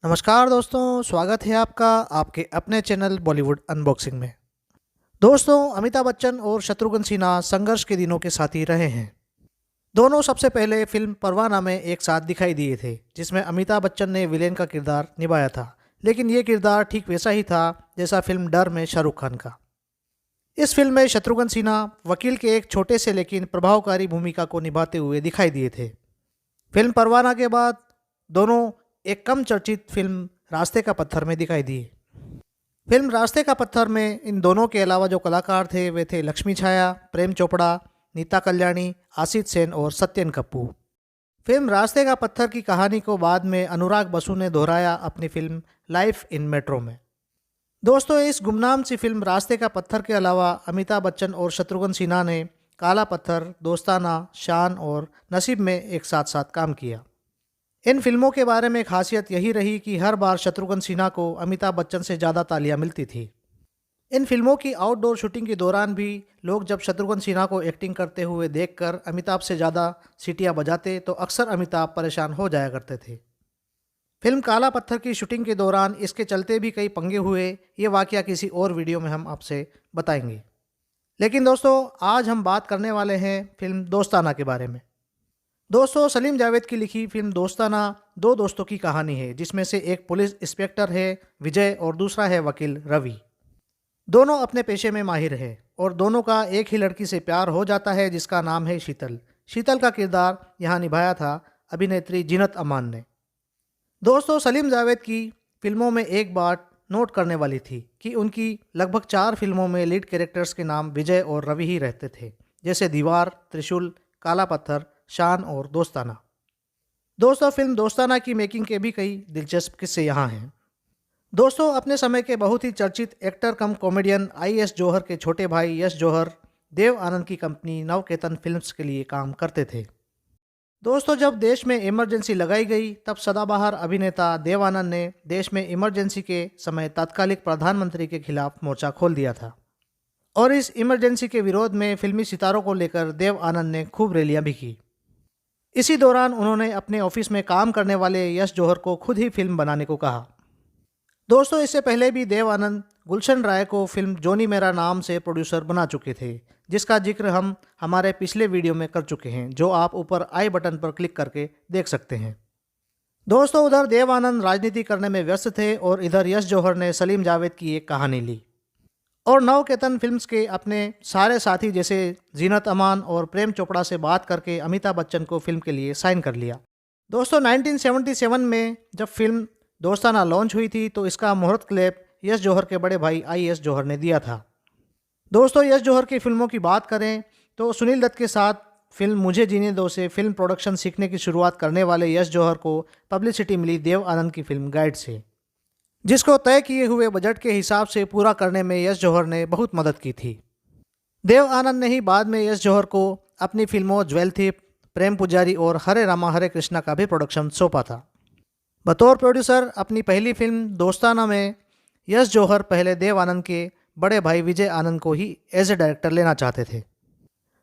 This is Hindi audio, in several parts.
नमस्कार दोस्तों, स्वागत है आपका आपके अपने चैनल बॉलीवुड अनबॉक्सिंग में। दोस्तों, अमिताभ बच्चन और शत्रुघ्न सिन्हा संघर्ष के दिनों के साथी रहे हैं। दोनों सबसे पहले फिल्म परवाना में एक साथ दिखाई दिए थे, जिसमें अमिताभ बच्चन ने विलेन का किरदार निभाया था। लेकिन ये किरदार ठीक वैसा ही था जैसा फिल्म डर में शाहरुख खान का। इस फिल्म में शत्रुघ्न सिन्हा वकील के एक छोटे से लेकिन प्रभावकारी भूमिका को निभाते हुए दिखाई दिए थे। फिल्म परवाना के बाद दोनों एक कम चर्चित फिल्म रास्ते का पत्थर में दिखाई दिए। फिल्म रास्ते का पत्थर में इन दोनों के अलावा जो कलाकार थे वे थे लक्ष्मी छाया, प्रेम चोपड़ा, नीता कल्याणी, आशित सेन और सत्यन कप्पू। फिल्म रास्ते का पत्थर की कहानी को बाद में अनुराग बसु ने दोहराया अपनी फिल्म लाइफ इन मेट्रो में। दोस्तों, इस गुमनाम सी फिल्म रास्ते का पत्थर के अलावा अमिताभ बच्चन और शत्रुघ्न सिन्हा ने काला पत्थर, दोस्ताना, शान और नसीब में एक साथ साथ काम किया। इन फिल्मों के बारे में खासियत यही रही कि हर बार शत्रुघ्न सिन्हा को अमिताभ बच्चन से ज़्यादा तालियां मिलती थी। इन फिल्मों की आउटडोर शूटिंग के दौरान भी लोग जब शत्रुघ्न सिन्हा को एक्टिंग करते हुए देखकर अमिताभ से ज़्यादा सीटियां बजाते तो अक्सर अमिताभ परेशान हो जाया करते थे। फिल्म काला पत्थर की शूटिंग के दौरान इसके चलते भी कई पंगे हुए। ये वाकया किसी और वीडियो में हम आपसे बताएंगे। लेकिन दोस्तों, आज हम बात करने वाले हैं फिल्म दोस्ताना के बारे में। दोस्तों, सलीम जावेद की लिखी फिल्म दोस्ताना दो दोस्तों की कहानी है, जिसमें से एक पुलिस इंस्पेक्टर है विजय और दूसरा है वकील रवि। दोनों अपने पेशे में माहिर है और दोनों का एक ही लड़की से प्यार हो जाता है जिसका नाम है शीतल। शीतल का किरदार यहाँ निभाया था अभिनेत्री जीनत अमान ने। दोस्तों, सलीम जावेद की फिल्मों में एक बात नोट करने वाली थी कि उनकी लगभग 4 फिल्मों में लीड कैरेक्टर्स के नाम विजय और रवि ही रहते थे, जैसे दीवार, त्रिशूल, काला पत्थर, शान और दोस्ताना। दोस्तों, फिल्म दोस्ताना की मेकिंग के भी कई दिलचस्प किस्से यहाँ हैं। दोस्तों, अपने समय के बहुत ही चर्चित एक्टर कम कॉमेडियन आई.एस. जौहर के छोटे भाई यश जौहर देव आनंद की कंपनी नवकेतन फिल्म्स के लिए काम करते थे। दोस्तों, जब देश में इमरजेंसी लगाई गई तब सदाबहार अभिनेता देव आनंद ने देश में इमरजेंसी के समय तात्कालिक प्रधानमंत्री के खिलाफ मोर्चा खोल दिया था और इस इमरजेंसी के विरोध में फिल्मी सितारों को लेकर देव आनंद ने खूब रैलियां भी की। इसी दौरान उन्होंने अपने ऑफिस में काम करने वाले यश जौहर को खुद ही फिल्म बनाने को कहा। दोस्तों, इससे पहले भी देव आनंद गुलशन राय को फिल्म जोनी मेरा नाम से प्रोड्यूसर बना चुके थे, जिसका जिक्र हम हमारे पिछले वीडियो में कर चुके हैं, जो आप ऊपर आई बटन पर क्लिक करके देख सकते हैं। दोस्तों, उधर देव आनंद राजनीति करने में व्यस्त थे और इधर यश जौहर ने सलीम जावेद की एक कहानी ली और नवकेतन फिल्म्स के अपने सारे साथी जैसे जीनत अमान और प्रेम चोपड़ा से बात करके अमिताभ बच्चन को फिल्म के लिए साइन कर लिया। दोस्तों, 1977 में जब फिल्म दोस्ताना लॉन्च हुई थी तो इसका मुहूर्त क्लेप यश जौहर के बड़े भाई आई.एस. जौहर ने दिया था। दोस्तों, यश जौहर की फिल्मों की बात करें तो सुनील दत्त के साथ फिल्म मुझे जीने दो से फिल्म प्रोडक्शन सीखने की शुरुआत करने वाले यश जौहर को पब्लिसिटी मिली देव आनंद की फिल्म गाइड से, जिसको तय किए हुए बजट के हिसाब से पूरा करने में यश जौहर ने बहुत मदद की थी। देव आनंद ने ही बाद में यश जौहर को अपनी फिल्मों ज्वेल थीप, प्रेम पुजारी और हरे रामा हरे कृष्णा का भी प्रोडक्शन सौंपा था। बतौर प्रोड्यूसर अपनी पहली फिल्म दोस्ताना में यश जौहर पहले देव आनंद के बड़े भाई विजय आनंद को ही एज ए डायरेक्टर लेना चाहते थे।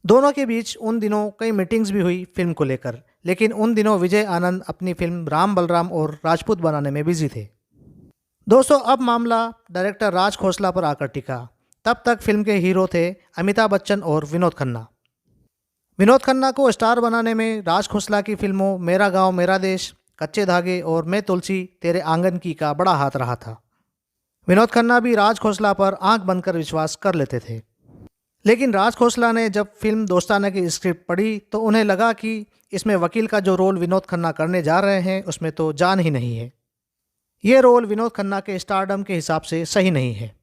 दोनों के बीच उन दिनों कई मीटिंग्स भी हुई फिल्म को लेकर, लेकिन उन दिनों विजय आनंद अपनी फिल्म राम बलराम और राजपूत बनाने में बिजी थे। दोस्तों, अब मामला डायरेक्टर राज खोसला पर आकर टिका। तब तक फिल्म के हीरो थे अमिताभ बच्चन और विनोद खन्ना। विनोद खन्ना को स्टार बनाने में राज खोसला की फिल्मों मेरा गांव मेरा देश, कच्चे धागे और मैं तुलसी तेरे आंगन की का बड़ा हाथ रहा था। विनोद खन्ना भी राज खोसला पर आंख बंद कर विश्वास कर लेते थे। लेकिन राज खोसला ने जब फिल्म दोस्ताना की स्क्रिप्ट पढ़ी तो उन्हें लगा कि इसमें वकील का जो रोल विनोद खन्ना करने जा रहे हैं उसमें तो जान ही नहीं है। ये रोल विनोद खन्ना के स्टारडम के हिसाब से सही नहीं है।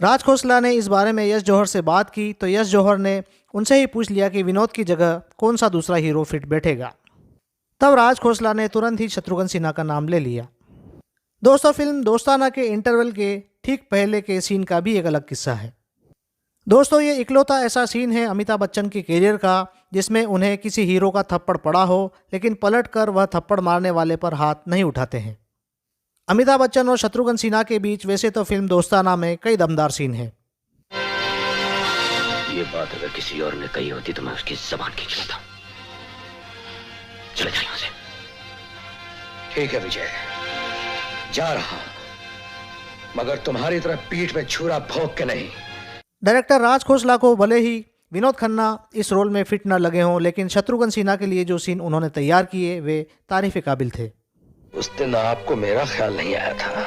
राज खोसला ने इस बारे में यश जौहर से बात की तो यश जौहर ने उनसे ही पूछ लिया कि विनोद की जगह कौन सा दूसरा हीरो फिट बैठेगा। तब राज खोसला ने तुरंत ही शत्रुघ्न सिन्हा का नाम ले लिया। दोस्तों, फिल्म दोस्ताना के इंटरवल के ठीक पहले के सीन का भी एक अलग किस्सा है। दोस्तों, ये इकलौता ऐसा सीन है अमिताभ बच्चन के करियर का जिसमें उन्हें किसी हीरो का थप्पड़ पड़ा हो, लेकिन पलट कर वह थप्पड़ मारने वाले पर हाथ नहीं उठाते हैं। अमिताभ बच्चन और शत्रुघ्न सिन्हा के बीच वैसे तो फिल्म दोस्ताना में कई दमदार सीन हैं। ये बात अगर किसी और ने कही होती तो मैं उसकी जबान खींच लेता। चले जाओ यहां से। ठीक है विजय, जा रहा हूं, मगर तुम्हारी तरह पीठ में छुरा भोंक के नहीं। डायरेक्टर राज खोसला को भले ही विनोद खन्ना इस रोल में फिट न लगे हों, लेकिन शत्रुघ्न सिन्हा के लिए जो सीन उन्होंने तैयार किए वे तारीफ काबिल थे। उस दिन आपको मेरा ख्याल नहीं आया था।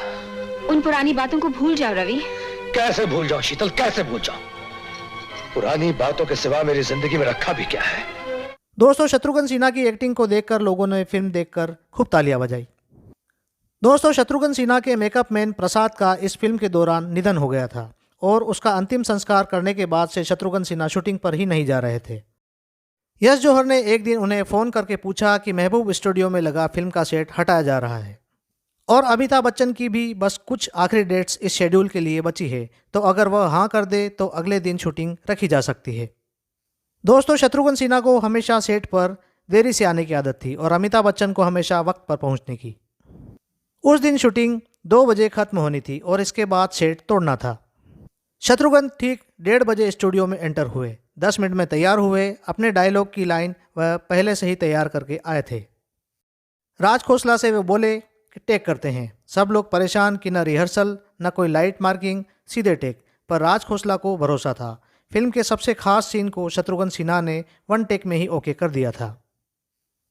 उन पुरानी बातों को भूल जाओ रवि। कैसे भूल जाऊं शीतल, कैसे भूल जाऊं? पुरानी बातों के सिवा मेरी जिंदगी में रखा भी क्या है? दोस्तों, शत्रुघ्न सिन्हा की एक्टिंग को देखकर लोगों ने फिल्म देखकर खूब तालियां बजाई। दोस्तों, शत्रुघ्न सिन्हा के मेकअप मैन प्रसाद का इस फिल्म के दौरान निधन हो गया था और उसका अंतिम संस्कार करने के बाद से शत्रुघ्न सिन्हा शूटिंग पर ही नहीं जा रहे थे। यश जौहर ने एक दिन उन्हें फ़ोन करके पूछा कि महबूब स्टूडियो में लगा फिल्म का सेट हटाया जा रहा है और अमिताभ बच्चन की भी बस कुछ आखिरी डेट्स इस शेड्यूल के लिए बची है, तो अगर वह हाँ कर दे तो अगले दिन शूटिंग रखी जा सकती है। दोस्तों, शत्रुघ्न सिन्हा को हमेशा सेट पर देरी से आने की आदत थी और अमिताभ बच्चन को हमेशा वक्त पर पहुंचने की। उस दिन शूटिंग 2 बजे खत्म होनी थी और इसके बाद सेट तोड़ना था। शत्रुघ्न ठीक 1:30 बजे स्टूडियो में एंटर हुए। 10 मिनट में तैयार हुए। अपने डायलॉग की लाइन वह पहले से ही तैयार करके आए थे। राज खोसला से वे बोले कि टेक करते हैं। सब लोग परेशान कि न रिहर्सल न कोई लाइट मार्किंग, सीधे टेक। पर राज खोसला को भरोसा था। फिल्म के सबसे खास सीन को शत्रुघ्न सिन्हा ने 1 टेक में ही ओके कर दिया था।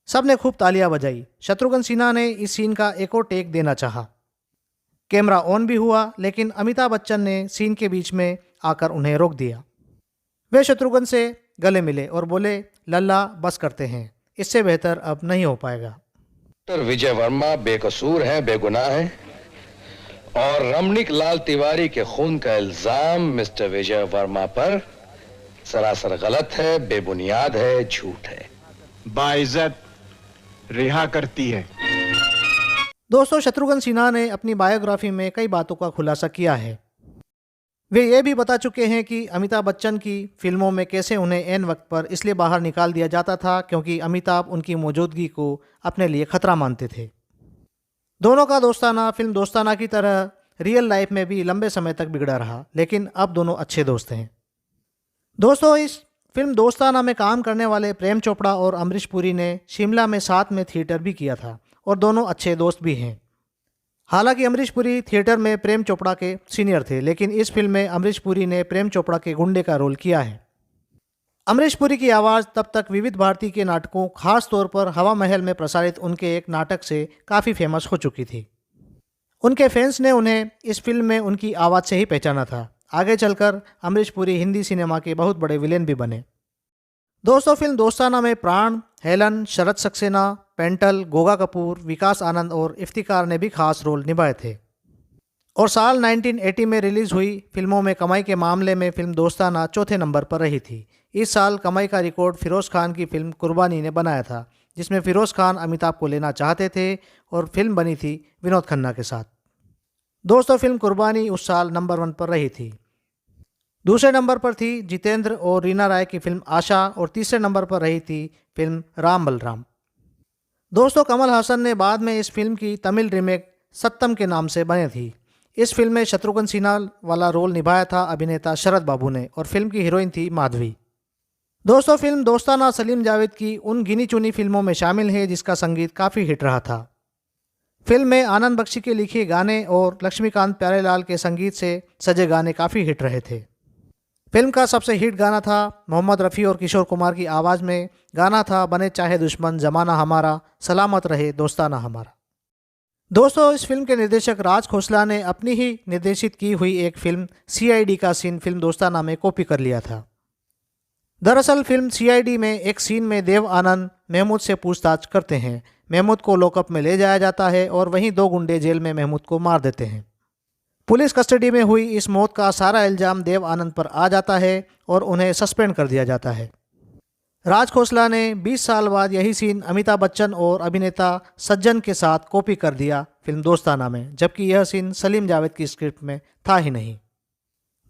सब ने खूब तालियां बजाई। शत्रुघ्न सिन्हा ने इस सीन का एक और टेक देना चाहा। कैमरा ऑन भी हुआ, लेकिन अमिताभ बच्चन ने सीन के बीच में आकर उन्हें रोक दिया। वे शत्रुघ्न से गले मिले और बोले, लल्ला बस करते हैं, इससे बेहतर अब नहीं हो पाएगा। डॉक्टर विजय वर्मा बेकसूर हैं, बेगुनाह हैं और रमणीक लाल तिवारी के खून का इल्जाम मिस्टर विजय वर्मा पर सरासर गलत है, बेबुनियाद है, झूठ है। बाइज्जत रिहा करती है। दोस्तों, शत्रुघ्न सिन्हा ने अपनी बायोग्राफी में कई बातों का खुलासा किया है। वे ये भी बता चुके हैं कि अमिताभ बच्चन की फिल्मों में कैसे उन्हें ऐन वक्त पर इसलिए बाहर निकाल दिया जाता था क्योंकि अमिताभ उनकी मौजूदगी को अपने लिए खतरा मानते थे। दोनों का दोस्ताना फिल्म दोस्ताना की तरह रियल लाइफ में भी लंबे समय तक बिगड़ा रहा, लेकिन अब दोनों अच्छे दोस्त हैं। दोस्तों, इस फिल्म दोस्ताना में काम करने वाले प्रेम चोपड़ा और अमरीश पुरी ने शिमला में साथ में थिएटर भी किया था और दोनों अच्छे दोस्त भी हैं। हालांकि अमरीश पुरी थिएटर में प्रेम चोपड़ा के सीनियर थे, लेकिन इस फिल्म में अमरीश पुरी ने प्रेम चोपड़ा के गुंडे का रोल किया है। अमरीश पुरी की आवाज़ तब तक विविध भारती के नाटकों, खास तौर पर हवा महल में प्रसारित उनके एक नाटक से काफ़ी फेमस हो चुकी थी। उनके फैंस ने उन्हें इस फिल्म में उनकी आवाज़ से ही पहचाना था। आगे चलकर अमरीश पुरी हिंदी सिनेमा के बहुत बड़े विलेन भी बने। दोस्तों, फिल्म दोस्ताना में प्राण, हेलन, शरद सक्सेना, पेंटल, गोगा कपूर, विकास आनंद और इफ्तिकार ने भी खास रोल निभाए थे। और साल 1980 में रिलीज़ हुई फिल्मों में कमाई के मामले में फिल्म दोस्ताना चौथे नंबर पर रही थी। इस साल कमाई का रिकॉर्ड फिरोज़ खान की फिल्म कुर्बानी ने बनाया था, जिसमें फिरोज़ खान अमिताभ को लेना चाहते थे और फिल्म बनी थी विनोद खन्ना के साथ। दोस्तों, फिल्म कुर्बानी उस साल नंबर 1 पर रही थी। दूसरे नंबर पर थी जितेंद्र और रीना राय की फिल्म आशा और तीसरे नंबर पर रही थी फिल्म राम बलराम। दोस्तों, कमल हासन ने बाद में इस फिल्म की तमिल रीमेक सत्तम के नाम से बनी थी। इस फिल्म में शत्रुघ्न सिन्हा वाला रोल निभाया था अभिनेता शरद बाबू ने और फिल्म की हीरोइन थी माधवी। दोस्तों, फिल्म दोस्ताना सलीम जावेद की उन गिनी चुनी फिल्मों में शामिल है जिसका संगीत काफ़ी हिट रहा था। फिल्म में आनंद बख्शी के लिखे गाने और लक्ष्मीकांत प्यारेलाल के संगीत से सजे गाने काफ़ी हिट रहे थे। फिल्म का सबसे हिट गाना था मोहम्मद रफ़ी और किशोर कुमार की आवाज़ में गाना था बने चाहे दुश्मन ज़माना हमारा, सलामत रहे दोस्ताना हमारा। दोस्तों, इस फिल्म के निर्देशक राज खोसला ने अपनी ही निर्देशित की हुई एक फिल्म CID का सीन फिल्म दोस्ताना में कॉपी कर लिया था। दरअसल फिल्म CID में एक सीन में देव आनंद महमूद से पूछताछ करते हैं। महमूद को लॉकअप में ले जाया जाता है और वहीं 2 गुंडे जेल में महमूद को मार देते हैं। पुलिस कस्टडी में हुई इस मौत का सारा इल्ज़ाम देव आनंद पर आ जाता है और उन्हें सस्पेंड कर दिया जाता है। राज खोसला ने 20 साल बाद यही सीन अमिताभ बच्चन और अभिनेता सज्जन के साथ कॉपी कर दिया फिल्म दोस्ताना में, जबकि यह सीन सलीम जावेद की स्क्रिप्ट में था ही नहीं।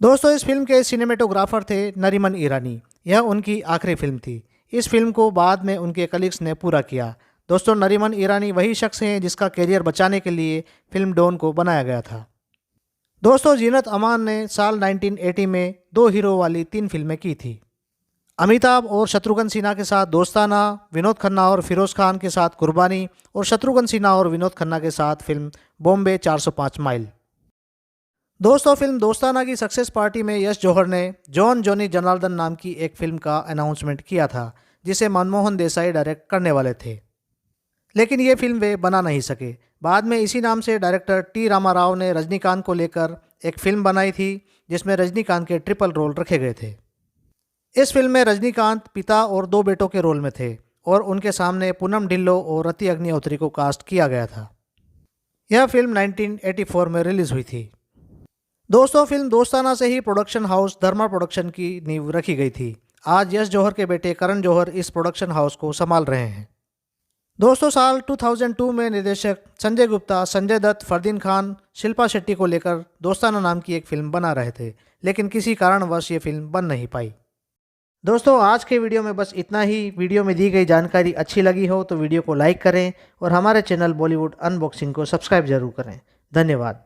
दोस्तों, इस फिल्म के सिनेमेटोग्राफर थे नरीमन ईरानी। यह उनकी आखिरी फिल्म थी। इस फिल्म को बाद में उनके कलीग्स ने पूरा किया। दोस्तों, नरीमन ईरानी वही शख्स हैं जिसका कैरियर बचाने के लिए फिल्म डॉन को बनाया गया था। दोस्तों, जीनत अमान ने साल 1980 में 2 हीरो वाली 3 फिल्में की थी। अमिताभ और शत्रुघ्न सिन्हा के साथ दोस्ताना, विनोद खन्ना और फिरोज खान के साथ कुर्बानी और शत्रुघ्न सिन्हा और विनोद खन्ना के साथ फिल्म बॉम्बे 405 माइल। दोस्तों, फिल्म दोस्ताना की सक्सेस पार्टी में यश जौहर ने जॉन जॉनी जनार्दन नाम की एक फिल्म का अनाउंसमेंट किया था जिसे मनमोहन देसाई डायरेक्ट करने वाले थे, लेकिन ये फिल्म वे बना नहीं सके। बाद में इसी नाम से डायरेक्टर टी रामाराव ने रजनीकांत को लेकर एक फिल्म बनाई थी जिसमें रजनीकांत के ट्रिपल रोल रखे गए थे। इस फिल्म में रजनीकांत पिता और 2 बेटों के रोल में थे और उनके सामने पूनम ढिल्लो और रति अग्निहोत्री को कास्ट किया गया था। यह फिल्म 1984 में रिलीज हुई थी। दोस्तों, फिल्म दोस्ताना से ही प्रोडक्शन हाउस धर्मा प्रोडक्शन की नींव रखी गई थी। आज यश जौहर के बेटे करण जौहर इस प्रोडक्शन हाउस को संभाल रहे हैं। दोस्तों, साल 2002 में निर्देशक संजय गुप्ता, संजय दत्त, फरदीन खान, शिल्पा शेट्टी को लेकर दोस्ताना नाम की एक फिल्म बना रहे थे, लेकिन किसी कारणवश ये फिल्म बन नहीं पाई। दोस्तों, आज के वीडियो में बस इतना ही। वीडियो में दी गई जानकारी अच्छी लगी हो तो वीडियो को लाइक करें और हमारे चैनल बॉलीवुड अनबॉक्सिंग को सब्सक्राइब जरूर करें। धन्यवाद।